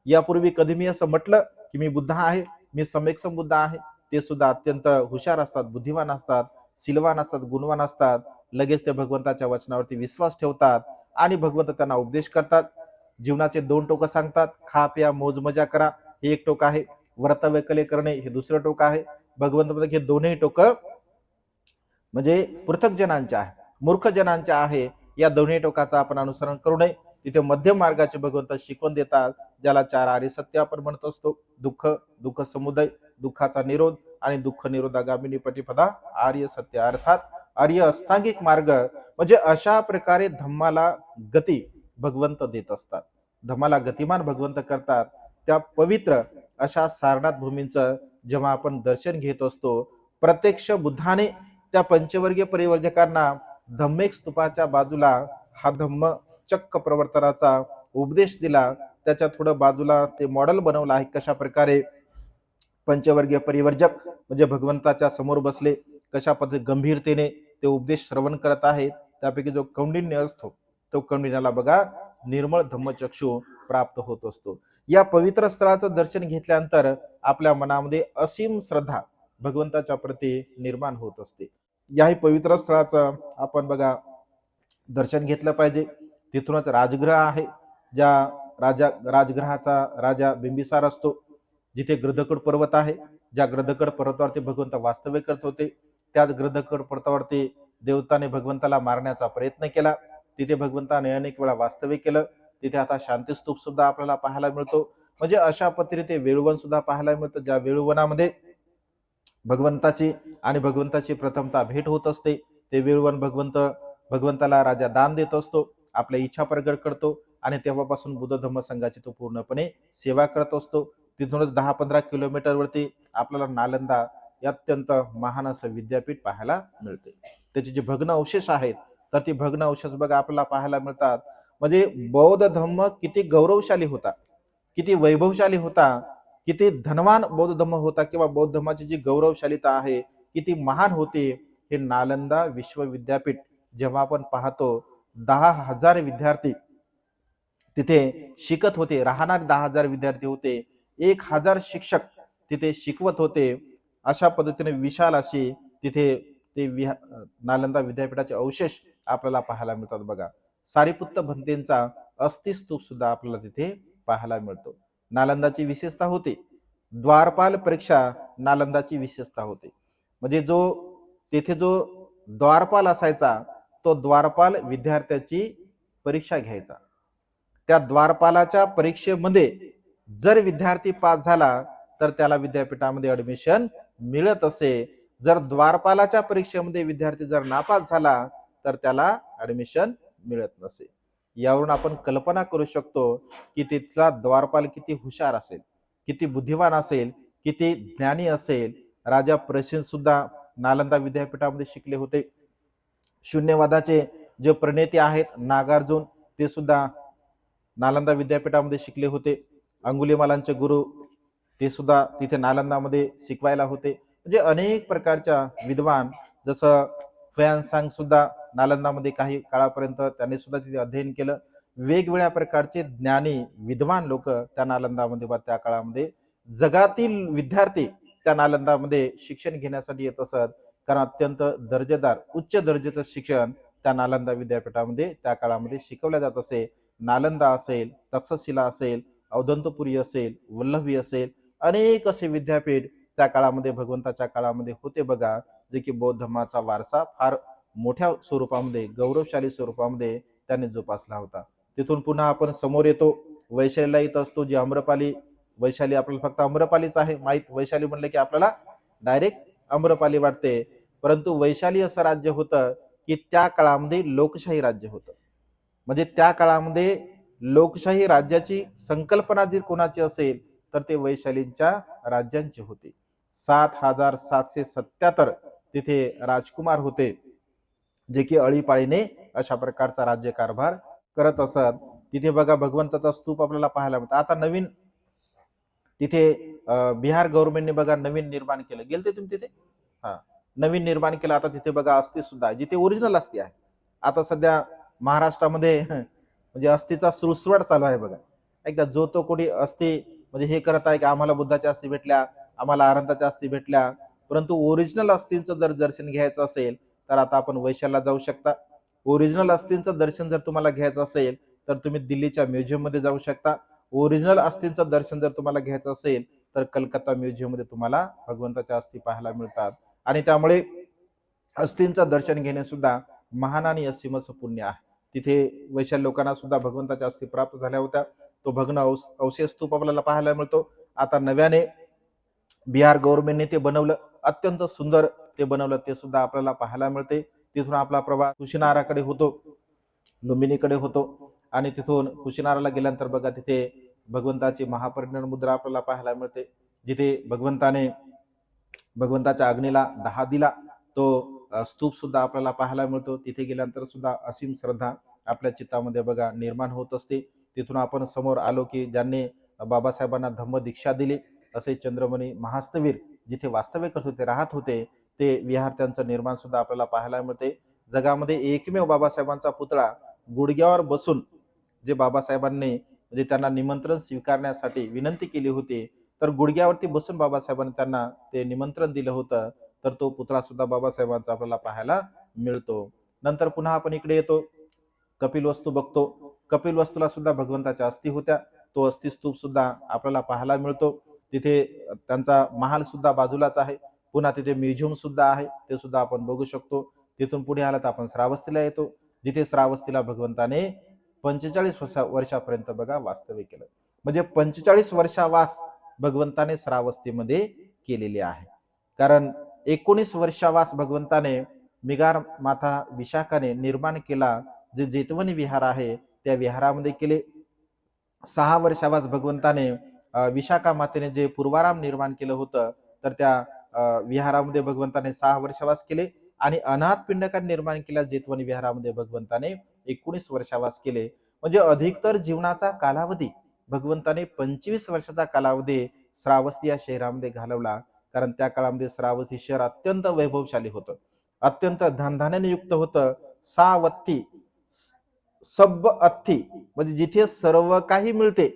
यापूर्वी कधी मी असं म्हटलं की मी बुद्ध आहे, मी सम्यक संबुद्ध आहे. ते सुद्धा अत्यंत हुशार असतात, बुद्धिवान असतात, सिलवान असतात, गुणवान असतात. लगेच ते भगवंताच्या वचनावरती विश्वास ठेवतात आणि भगवंत त्यांना उपदेश करतात. जीवनाचे दोन टोक सांगतात, खा प्या मोज मजा करा हे एक टोक आहे, व्रतव्य कले करणे हे दुसरं टोक आहे. भगवंत म्हणतात हे दोन्ही टोक म्हणजे पृथक जनांचे आहे, मूर्ख जनांचे आहे. या दोन्ही टोकाचं आपण अनुसरण करू नये. तिथे मध्यम मार्गाचे भगवंत शिकवून देतात, ज्याला चार आर्य सत्य आपण म्हणत असतो: दुःख, दुःख समुदय, दुःखाचा निरोध, आणि दुःख निरोधागामिनी पटिपदा आर्य सत्य, अर्थात आर्य अष्टांगिक मार्ग. म्हणजे अशा प्रकारे धम्माला गती भगवंत देत असतात, धम्माला गतिमान भगवंत करतात. त्या पवित्र अशा सारनाथ भूमींचं जेव्हा आपण दर्शन घेत असतो, प्रत्यक्ष बुद्धाने त्या पंचवर्गीय परिवर्जकांना धम्मेक स्तूपाच्या बाजूला हा धम्म चक्क प्रवर्तनाचा उपदेश दिला. त्याच्या थोडं बाजूला ते मॉडेल बनवलं आहे, कशा प्रकारे पंचवर्गीय परिवर्जक म्हणजे भगवंताच्या समोर बसले, कशा पद्धती गंभीरतेने ते उपदेश श्रवण करत आहेत. त्यापैकी जो कौंडिन्य असतो, तो कौंडिन्याला बघा निर्मळ धम्मचक्षु प्राप्त होत असतो. या पवित्र स्थळाचं दर्शन घेतल्यानंतर आपल्या मनामध्ये असीम श्रद्धा भगवंताच्या प्रती निर्माण होत असते. याही पवित्र स्थळाचं आपण बघा दर्शन घेतलं पाहिजे. तिथूनच राजगृह आहे, ज्या राजगृहाचा राजा बिंबिसार असतो, जिथे ग्रदकड पर्वत आहे, ज्या ग्रदकड पर्वतावरती भगवंत वास्तव्य करत होते, त्याच ग्रदकड पर्वतावरती देवताने भगवंताला मारण्याचा प्रयत्न केला. तिथे भगवंताने अनेक वेळा वास्तव्य केलं. तिथे आता शांतिस्तूप सुद्धा आपल्याला पाहायला मिळतो. म्हणजे अशा पद्धतीने ते वेळुवन सुद्धा पाहायला मिळतं, ज्या वेळुवनामध्ये भगवंताची आणि भगवंताची प्रथमतः भेट होत असते. ते वेळुवन भगवंताला राजा दान देत असतो, आपल्या इच्छा प्रगट करतो, आणि तेव्हापासून बुद्ध धम्म संघाची तो पूर्णपणे सेवा करत असतो. तिथूनच 10-15 किलोमीटरवरती आपल्याला नालंदा हे अत्यंत महान असं विद्यापीठ पाहायला मिळते. त्याचे जे भग्न अवशेष आहेत, तर ती भग्न अवशेष बघा आपल्याला पाहायला मिळतात. म्हणजे बौद्ध धम्म किती गौरवशाली होता, किती वैभवशाली होता, किती धनवान बौद्ध धम्म होता, किंवा बौद्ध धर्माची जी गौरवशालीता आहे किती महान होती. हे नालंदा विश्वविद्यापीठ जेव्हा आपण पाहतो, 10,000 विद्यार्थी तिथे शिकत होते, राहणारे 10,000 विद्यार्थी होते, 1,000 शिक्षक तिथे शिकवत होते. अशा पद्धतीने विशाल अशी तिथे ते नालंदा विद्यापीठाचे अवशेष आपल्याला पाहायला मिळतात. बघा, सारीपुत्त भंतेंचा अस्थिस्तूप सुद्धा आपल्याला तिथे पाहायला मिळतो. नालंदाची विशेषता होती द्वारपाल परीक्षा, नालंदाची विशेषता होती. म्हणजे तेथे जो द्वारपाल असायचा, तो द्वारपाल विद्यार्थ्याची परीक्षा घ्यायचा. त्या द्वारपालाच्या परीक्षेमध्ये जर विद्यार्थी पास झाला तर त्याला विद्यापीठामध्ये ऍडमिशन मिळत असे. जर द्वारपालाच्या परीक्षेमध्ये विद्यार्थी जर नापास झाला तर त्याला ऍडमिशन मिळत नसे. यावरून आपण कल्पना करू शकतो की तिथला द्वारपाल किती हुशार असेल, किती बुद्धिमान असेल, किती ज्ञानी असेल. राजा प्रसेन सुद्धा नालंदा विद्यापीठामध्ये शिकले होते. शून्यवादाचे जे प्रणेते आहेत नागार्जुन, ते सुद्धा नालंदा विद्यापीठामध्ये शिकले होते. अंगुलीमालांचे गुरु ते सुद्धा तिथे नालंदामध्ये शिकवायला होते. म्हणजे अनेक प्रकारच्या विद्वान, जसं फयानसांग सुद्धा नालंदामध्ये काही काळापर्यंत त्यांनी सुद्धा तिथे अध्ययन केलं. वेगवेगळ्या प्रकारचे ज्ञानी विद्वान लोक त्या नालंदामध्ये वा त्या काळामध्ये जगातील विद्यार्थी त्या नालंदामध्ये शिक्षण घेण्यासाठी येत असत. कारण अत्यंत दर्जेदार उच्च दर्जाचं शिक्षण त्या नालंदा विद्यापीठामध्ये त्या काळामध्ये शिकवल्या जात असे. नालंदा असेल, तक्षशिला असेल, औदंतपुरी असेल, वल्लभी असेल, अनेक असे विद्यापीठ त्या काळामध्ये भगवंताच्या काळामध्ये होते बघा, जे की बौद्ध धर्माचा वारसा फार मोठ्या स्वरूपामध्ये गौरवशाली स्वरूपामध्ये त्यांनी जोपासला होता. तिथून पुन्हा आपण समोर येतो, वैशालीला येत असतो. जी आम्रपाली, वैशाली आपल्याला फक्त आम्रपालीच आहे माहित. वैशाली म्हणलं की आपल्याला डायरेक्ट आम्रपाली वाटते, परंतु वैशाली असं राज्य होतं की त्या काळामध्ये लोकशाही राज्य होतं. म्हणजे त्या काळामध्ये लोकशाही राज्याची संकल्पना जर कोणाची असेल तर ते वैशालींच्या राज्यांचे होते. 7,777 तिथे राजकुमार होते, जे की अळीपाळीने अशा प्रकारचा राज्यकारभार करत असत. तिथे बघा भगवंताचा स्तूप आपल्याला पाहायला मिळतो. आता नवीन तिथे बिहार गव्हर्नमेंटने बघा नवीन निर्माण केलं. गेलते तुम्ही तिथे? हा, नवीन निर्माण केलं. आता तिथे बघा अस्थी सुद्धा, जिथे ओरिजिनल अस्थी आहे. आता सध्या महाराष्ट्रामध्ये म्हणजे अस्थीचा सुळसुळाट चालू आहे बघा. एकदा जो तो कोणी अस्थी म्हणजे हे करत आहे की आम्हाला बुद्धाच्या अस्थी भेटल्या, आम्हाला अनंताच्या अस्थी भेटल्या, परंतु ओरिजिनल अस्थींचं जर दर्शन घ्यायचं असेल तर आता आपण वैशालला जाऊ शकता. ओरिजिनल अस्थींचं दर्शन जर तुम्हाला घ्यायचं असेल तर तुम्ही दिल्लीच्या म्युझियम मध्ये जाऊ शकता. ओरिजिनल अस्थींचं दर्शन जर तुम्हाला घ्यायचं असेल तर कलकत्ता म्युझियम मध्ये तुम्हाला भगवंताच्या अस्थी पाहायला मिळतात. आणि त्यामुळे अस्थींचं दर्शन घेणे सुद्धा महान आणि असीमच पुण्य आहे. तिथे वैशाल लोकांना सुद्धा भगवंताच्या अस्थी प्राप्त झाल्या होत्या. तो भग्न अवशेष स्तूप आपल्याला पाहायला मिळतो. आता नव्याने बिहार गव्हर्नमेंटने ते बनवलं, अत्यंत सुंदर ते बनवलं, ते सुद्धा आपल्याला पाहायला मिळते. तिथून आपला प्रवास कुशिनाराकडे होतो, लुंबिनीकडे होतो. आणि तिथून कुशिनाराला गेल्यानंतर बघा तिथे भगवंताची महापरिनिर्वाण मुद्रा आपल्याला पाहायला मिळते, जिथे भगवंताच्या अग्नीला दहा दिला तो स्तूप सुद्धा आपल्याला पाहायला मिळतो. तिथे गेल्यानंतर सुद्धा असीम श्रद्धा आपल्या चित्तामध्ये बघा निर्माण होत असते. तिथून आपण समोर आलो की ज्यांनी बाबासाहेबांना धम्म दीक्षा दिली असे चंद्रमणी महास्तवीर जिथे वास्तव्य करत होते, राहत होते, ते विहार त्यांचं निर्माण सुद्धा आपल्याला पाहायला मिळते. जगामध्ये एकमेव बाबासाहेबांचा पुतळा गुडघ्यावर बसून, जे बाबासाहेबांनी म्हणजे त्यांना निमंत्रण स्वीकारण्यासाठी विनंती केली होती, तर गुडघ्यावरती बसून बाबासाहेबांनी त्यांना ते निमंत्रण दिलं होतं. तर तो पुतळा सुद्धा बाबासाहेबांचा आपल्याला पाहायला मिळतो. नंतर पुन्हा आपण इकडे येतो, कपिलवस्तू बघतो. कपिलवस्तूला सुद्धा भगवंताच्या अस्थी होत्या. तो अस्थी स्तूप सुद्धा आपल्याला पाहायला मिळतो. तिथे त्यांचा महाल सुद्धा बाजूलाच आहे. पुन्हा तिथे म्युझियम सुद्धा आहे, ते सुद्धा आपण बघू शकतो. तिथून पुढे आला तर आपण श्रावस्तीला येतो, जिथे श्रावस्तीला भगवंताने 45 वर्षापर्यंत बघा वास्तव्य केलं. म्हणजे 45 वर्षावास भगवंताने श्रावस्तीमध्ये केलेले आहे. कारण 19 वर्षावास भगवंताने मिगार माता विशाखाने निर्माण केला, जे जेतवनी विहार आहे त्या विहारामध्ये केले. 6 वर्षावास भगवंताने विशाखा मातेने जे पूर्वाराम निर्माण केलं होतं, तर त्या विहारामध्ये भगवंताने 6 वर्षावास केले. आणि अनाथ पिंडकार निर्माण केल्या जेतवनी विहारामध्ये भगवंताने 19 वर्षावास केले. म्हणजे अधिकतर जीवनाचा कालावधी भगवंताने 25 वर्षाचा कालावधी श्रावस्ती या शहरामध्ये घालवला. कारण त्या काळामध्ये श्रावस्ती शहर अत्यंत वैभवशाली होतं, अत्यंत धनधान्याने युक्त होतं. सावत्ती सब अथी म्हणजे जिथे सर्व काही मिळते,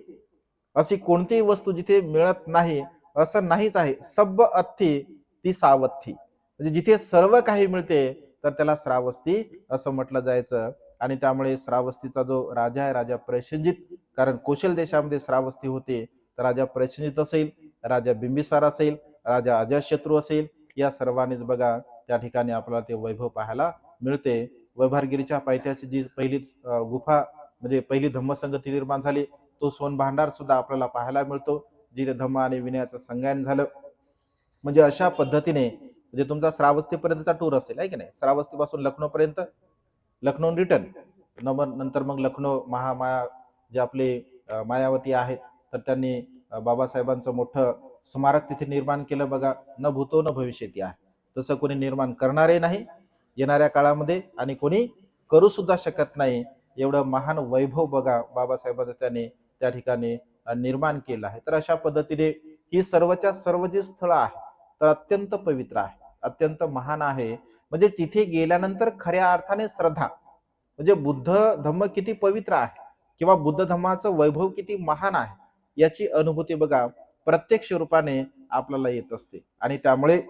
अशी कोणतीही वस्तू जिथे मिळत नाही असं नाहीच आहे. सब अथी ती सावत्ती म्हणजे जिथे सर्व काही मिळते तर त्याला श्रावस्ती असं म्हटलं जायचं. आणि त्यामुळे श्रावस्तीचा जो राजा आहे, राजा प्रसेनजित, कारण कौशल देशामध्ये श्रावस्ती होते, तर राजा प्रसेनजित असेल, राजा बिंबिसार असेल, राजा अजातशत्रू असेल, या सर्वांनीच बघा त्या ठिकाणी आपल्याला ते वैभव पाहायला मिळते. वैभारगिरीच्या पायथ्याची जी पहिली गुफा म्हणजे पहिली धम्मसंगती निर्माण झाली, तो सोन भांडार सुद्धा आपल्याला पाहायला मिळतो. जिथे धम्म आणि विनयाचं संज्ञान झालं. म्हणजे अशा पद्धतीने म्हणजे तुमचा श्रावस्तीपर्यंतचा टूर असेल आहे की नाही, श्रावस्तीपासून लखनौपर्यंत, लखनौ रिटर्न, नंतर मग लखनौ महामाया जे आपले मायावती आहेत, तर त्यांनी बाबासाहेबांचं मोठं स्मारक तिथे निर्माण केलं बघा. न भूतो न भविष्यती आहे, तसं कोणी निर्माण करणारही नाही येणाऱ्या काळामध्ये आणि कोणी करू सुद्धा शकत नाही. एवढं महान वैभव बघा बाबासाहेबांचं त्याने त्या ठिकाणी निर्माण केलं आहे. तर अशा पद्धतीने ही सर्वच्या सर्व जी स्थळं आहे तर अत्यंत पवित्र आहे, अत्यंत महान आहे. म्हणजे तिथे गेल्यानंतर खऱ्या अर्थाने श्रद्धा, म्हणजे बुद्ध धम्म किती पवित्र आहे किंवा बुद्ध धम्माचं वैभव किती महान आहे याची अनुभूती बघा प्रत्यक्ष रूपाने आपल्याला येत असते. आणि त्यामुळे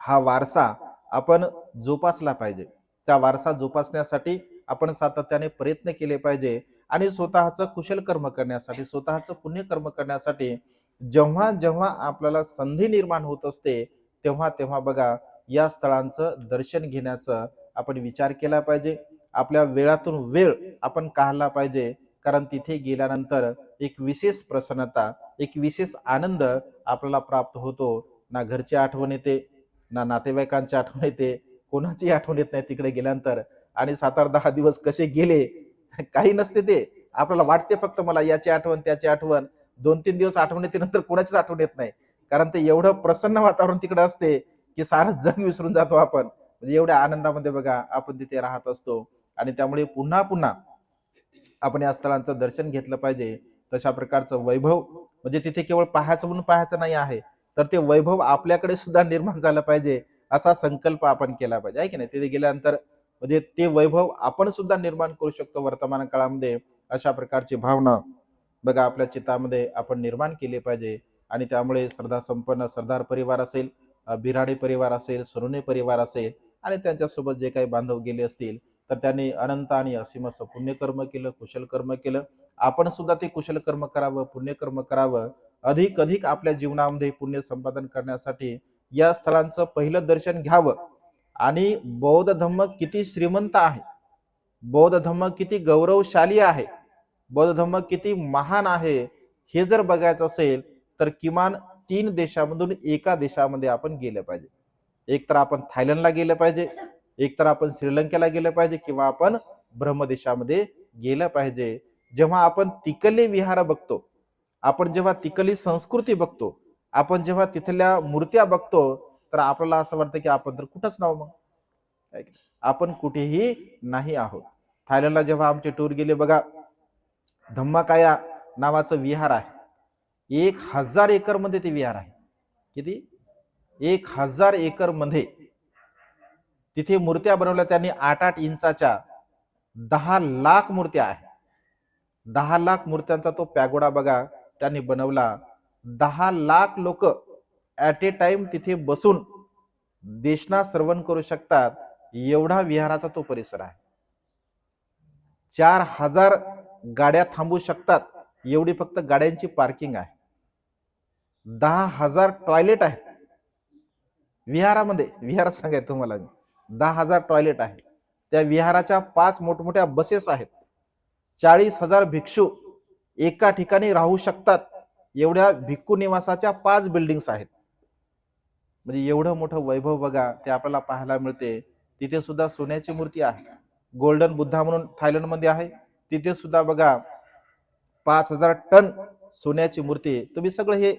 हा वारसा आपण जोपासला पाहिजे. त्या वारसा जोपासण्यासाठी आपण सातत्याने प्रयत्न केले पाहिजे आणि स्वतःचं कुशल कर्म करण्यासाठी, स्वतःचं पुण्यकर्म करण्यासाठी जेव्हा जेव्हा आपल्याला संधी निर्माण होत असते तेव्हा तेव्हा बघा या स्थळांचं दर्शन घेण्याचं आपण विचार केला पाहिजे. आपल्या वेळातून वेळ आपण काढला पाहिजे, कारण तिथे गेल्यानंतर एक विशेष प्रसन्नता, एक विशेष आनंद आपल्याला प्राप्त होतो. ना घरची आठवण येते, ना नातेवाईकांची आठवण येते, कोणाची आठवण येत नाही तिकडे गेल्यानंतर. आणि 7-8-10 दिवस कसे गेले काही नसते ते. आपल्याला वाटते फक्त मला याची आठवण त्याची आठवण. 2-3 दिवस आठवण येते, नंतर कोणाचीच आठवण येत नाही. कारण ते एवढं प्रसन्न वातावरण तिकडे असते की सारं जग विसरून जातो आपण. म्हणजे एवढ्या आनंदामध्ये बघा आपण तिथे राहत असतो. आणि त्यामुळे पुन्हा पुन्हा आपण या स्थळांचं दर्शन घेतलं पाहिजे. तशा प्रकारचं वैभव म्हणजे तिथे केवळ पाहायचं म्हणून पाहायचं नाही आहे, तर ते वैभव आपल्याकडे सुद्धा निर्माण झालं पाहिजे असा संकल्प आपण केला पाहिजे आहे की नाही. तिथे गेल्यानंतर म्हणजे ते वैभव आपण सुद्धा निर्माण करू शकतो वर्तमान काळामध्ये. अशा प्रकारची भावना बघा आपल्या चित्तामध्ये आपण निर्माण केली पाहिजे. आणि त्यामुळे श्रद्धा संपन्न सरदार परिवार असेल, बिराडी परिवार असेल, सोनोने परिवार असेल आणि त्यांच्यासोबत जे काही बांधव गेले असतील, तर त्यांनी अनंत आणि असीम असं पुण्यकर्म केलं, कुशल कर्म केलं. आपण सुद्धा ते कुशल कर्म करावं, पुण्यकर्म करावं. अधिक अधिक आपल्या जीवनामध्ये पुण्य संपादन करण्यासाठी या स्थळांचं पहिलं दर्शन घ्यावं. आणि बौद्ध धम्म किती श्रीमंत आहे, बौद्ध धम्म किती गौरवशाली आहे, बौद्ध धम्म किती महान आहे, हे जर बघायचं असेल तर किमान 3 देशामधून एका देशामध्ये आपण गेलं पाहिजे. एक तर आपण थायलंडला गेलं पाहिजे, एक तर आपण श्रीलंकेला गेलं पाहिजे किंवा आपण ब्रह्मदेशामध्ये गेलं पाहिजे. जेव्हा आपण तिकले विहार बघतो, आपण जेव्हा तिकली संस्कृती बघतो, आपण जेव्हा तिथल्या मूर्त्या बघतो, तर आपल्याला असं वाटतं की आपण तर कुठंच नाव मग, आपण कुठेही नाही आहोत. थायलंडला जेव्हा आमचे टूर गेले बघा, धम्माकाया नावाचं विहार आहे. 1000 एकर मध्ये ते विहार आहे. किती? 1000 एकर मध्ये तिथे मूर्त्या बनवल्या त्यांनी 8-8 इंचाच्या. 10 लाख मूर्त्या आहेत. 10 लाख मूर्त्यांचा तो पॅगोडा बघा त्यांनी बनवला. 10 लाख लोक ऍट ए टाइम तिथे बसून देशना श्रवण करू शकतात एवढा विहाराचा तो परिसर आहे. 4000 गाड्या थांबू शकतात एवढी फक्त गाड्यांची पार्किंग आहे. 10,000 टॉयलेट आहेत विहारामध्ये. विहारात सांगायचं तुम्हाला 10,000 टॉयलेट आहे. त्या विहाराच्या 5 मोठमोठ्या बसेस आहेत. 40,000 भिक्षू एका ठिकाणी राहू शकतात एवढ्या भिक्खू निवासाच्या 5 बिल्डिंग्स आहेत. म्हणजे एवढं मोठं वैभव बघा ते आपल्याला पाहायला मिळते. तिथे सुद्धा सोन्याची मूर्ती आहे. गोल्डन बुद्धा म्हणून थायलंड मध्ये आहे. तिथे सुद्धा बघा 5,000 टन सोन्याची मूर्ती. तुम्ही सगळं हे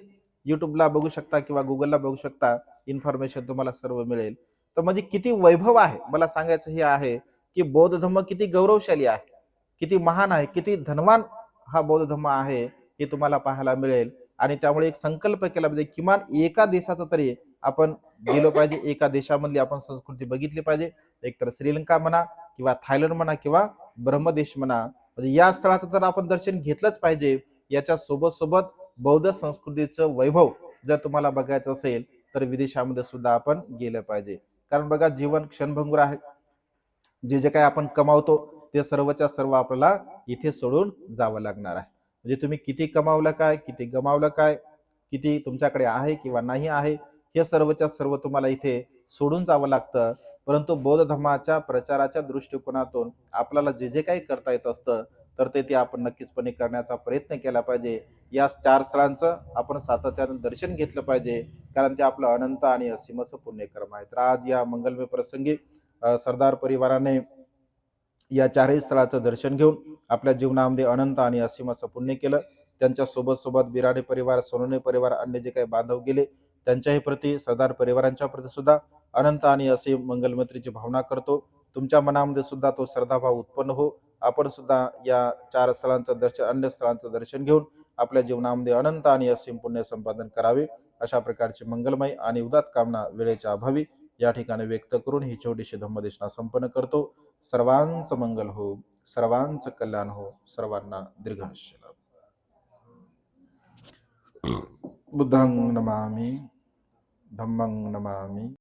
युट्यूबला बघू शकता किंवा गुगलला बघू शकता. इन्फॉर्मेशन तुम्हाला सर्व मिळेल. तर म्हणजे किती वैभव आहे. मला सांगायचं हे आहे की बौद्ध धर्म किती गौरवशाली आहे, किती महान आहे, किती धनवान हा बौद्ध धर्म आहे हे तुम्हाला पाहायला मिळेल. आणि त्यामुळे एक संकल्प केला पाहिजे किमान एका देशाचा तरी आपण गेलो पाहिजे, एका देशामधली आपण संस्कृती बघितली पाहिजे. एकतर श्रीलंका म्हणा किंवा थायलंड म्हणा किंवा ब्रह्मदेश म्हणा, म्हणजे या स्थळाचं तर आपण दर्शन घेतलंच पाहिजे. याच्या सोबत सोबत बौद्ध संस्कृतीचं वैभव जर तुम्हाला बघायचं असेल तर विदेशामध्ये सुद्धा आपण गेलं पाहिजे. कारण बघा जीवन क्षणभंगुर आहे. जे जे काही आपण कमावतो ते सर्वच्या सर्व आपल्याला इथे सोडून जावं लागणार आहे. म्हणजे तुम्ही किती कमावलं काय, किती गमावलं काय, किती तुमच्याकडे आहे किंवा नाही आहे, हे सर्वच्या सर्व तुम्हाला इथे सोडून जावं लागतं. परंतु बौद्ध धर्माच्या प्रचाराच्या दृष्टिकोनातून आपल्याला जे जे काही करता येत असतं तर ते आपण नक्कीचपणे करण्याचा प्रयत्न केला पाहिजे. या 4 स्थळांचं आपण सातत्यानं दर्शन घेतलं पाहिजे, कारण ते आपलं अनंत आणि असीम असं पुण्यकर्म आहे. तर आज या मंगलमय प्रसंगी सरदार परिवाराने या चारही स्थळाचं दर्शन घेऊन आपल्या जीवनामध्ये अनंत आणि असीम असं पुण्य केलं. त्यांच्या सोबत सोबत बिराडे परिवार, सोनवणे परिवार, अन्य जे काही बांधव गेले त्यांच्याही प्रती, सरदार परिवारांच्या प्रती सुद्धा अनंत आणि असीम मंगलमैत्रीची भावना करतो. तुमच्या मनामध्ये सुद्धा तो श्रद्धाभाव उत्पन्न हो. आपण सुद्धा या 4 स्थळांचं दर्शन, अन्य स्थळांचं दर्शन घेऊन आपल्या जीवनामध्ये अनंत आणि असीम पुण्य संपादन करावे, अशा प्रकारची मंगलमय आणि उदात्त कामना वेळेच्या अभावी या ठिकाणी व्यक्त करून ही छोटीशी धम्मदेशना संपन्न करतो. सर्वांचं मंगल हो, सर्वांचं कल्याण हो, सर्वांना दीर्घायुष्य लाभो. बुद्धं नमामि, धम्मं नमामि.